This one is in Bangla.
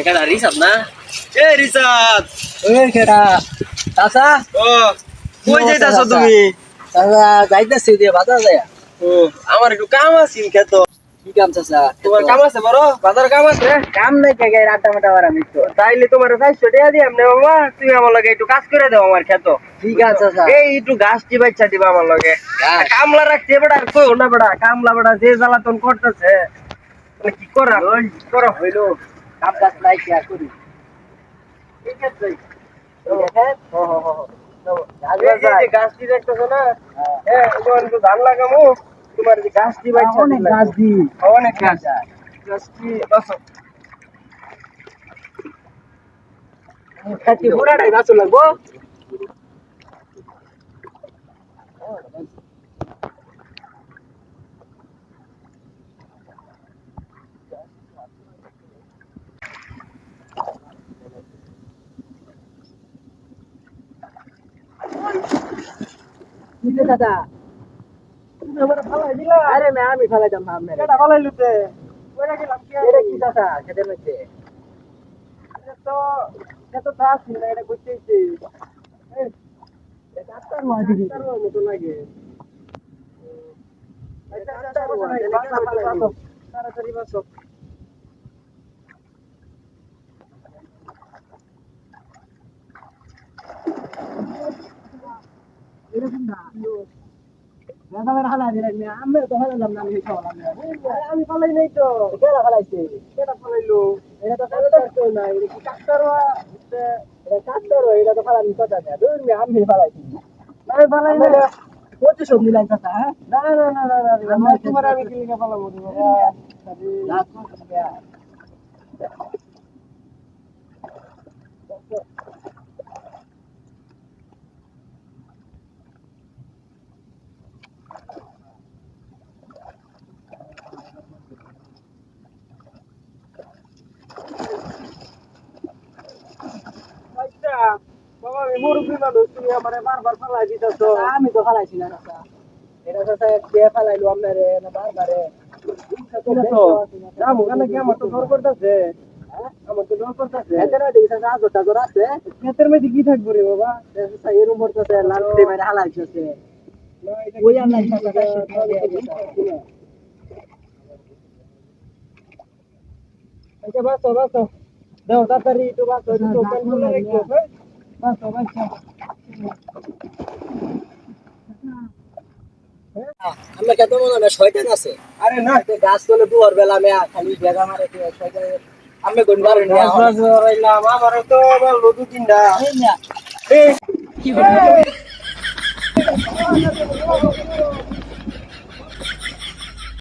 কেডা রিসাদ না? এ রিসাদ, ওই কেডা চাচা ও কই যাইতাছো তুমি? চাচা যাইতেছি দিয়ে বাজার যায়। ও আমার একটু কাম আছিল খেত। কি কাম চাচা? তোমার কাম আছে বড়? বাজার কাম আছে? কাম নাই কে গায় আটা মাটা আর আমি তো। তাইলে তোমার 400 টাকা দিই আমনে বাবা, তুমি আমার লগে একটু কাজ করে দাও আমার খেত। ঠিক আছে চাচা। এই একটু ঘাস টিবাইছা দিবা আমার লগে। ঘাস? কামলা রাখতে বেটা আর কইও না বেটা, কামলা বেটা যে জ্বালাতন করতেছে মানে কি করা হইলো। কাম কাজ নাই কি আর করি? ঠিক আছে। দেখেন এই যে গাছটি দেখতেছো না, হ্যাঁ ওখানে একটু ধান লাগামু, তোমার যে গাছটি বাইছা অনেক গাছ দি অনেক গাছ। গাছটি বাঁচো। খাতি পুরাটাই গাছ লাগবো। বুঝলে দাদা? তুমি আমার ফালাই দিলা। আরে না আমি ফেলাইতাম না আপনার। কেডা ফালাইলুতে? কইরা গেলাম কি? এটা কি চাচা খেতে মধ্যে? এত চাষ না, এটা করতেছি। ডাক্তার মাঝি তার মতো লাগে। তাড়াতাড়ি বাঁচো। এরকম না দাদার হালা দিলেন না আমি তো হালালাম না আমি খাওয়ালাম না আমি ফালাই নাই তো। কেডা হালাইছে কেডা ফালাইলো? এটা তো কাটতো না এটা কি কাকতারোয়া এটা কাটতো এটা তো ফালানি কথা না দুই আমি ফালাইছি আমি ফালাই না। কত সব মিলাই কথা হ্যাঁ না না না না না না, তোমার আমি কি লিখে ফালাবো রে বাবা? লাখ টাকা আচ্ছা বাবা, আমি মুরব্বী মানুষ, তুমি আমারে বারবার ফালাই দিতেছো। আমি তো ফালাইছি না চাচা এটা চাচা কে ফালাইলো আপনারে না বারবারে দাম ওখানে কি আমার তো ডর করতেছে, আমার তো ডর করতেছে। এখানে দেখি চাচা আজটা করে আছে ক্ষেতের মধ্যে কি থাকবো রে বাবা? চাচা এরকম করতেছে লাল দিয়ে মেরে হালাইছে ওই আল্লাহ চাচা আচ্ছা বাঁচো বাঁচো, দাও তাড়াতাড়ি একটু বাঁচো, একটু ওপেন করে রেখো। বাঁচো বাঁচো। আমরা কত মনে হয় শয়তান আছে আরে না, গাছ তোলে দুয়ার বেলা মেয়া খালি বেগা মারে শয়তান আমি কোন বার বাস বাস রইলাম, আমারও তো আমার লদু তিনটা। না এই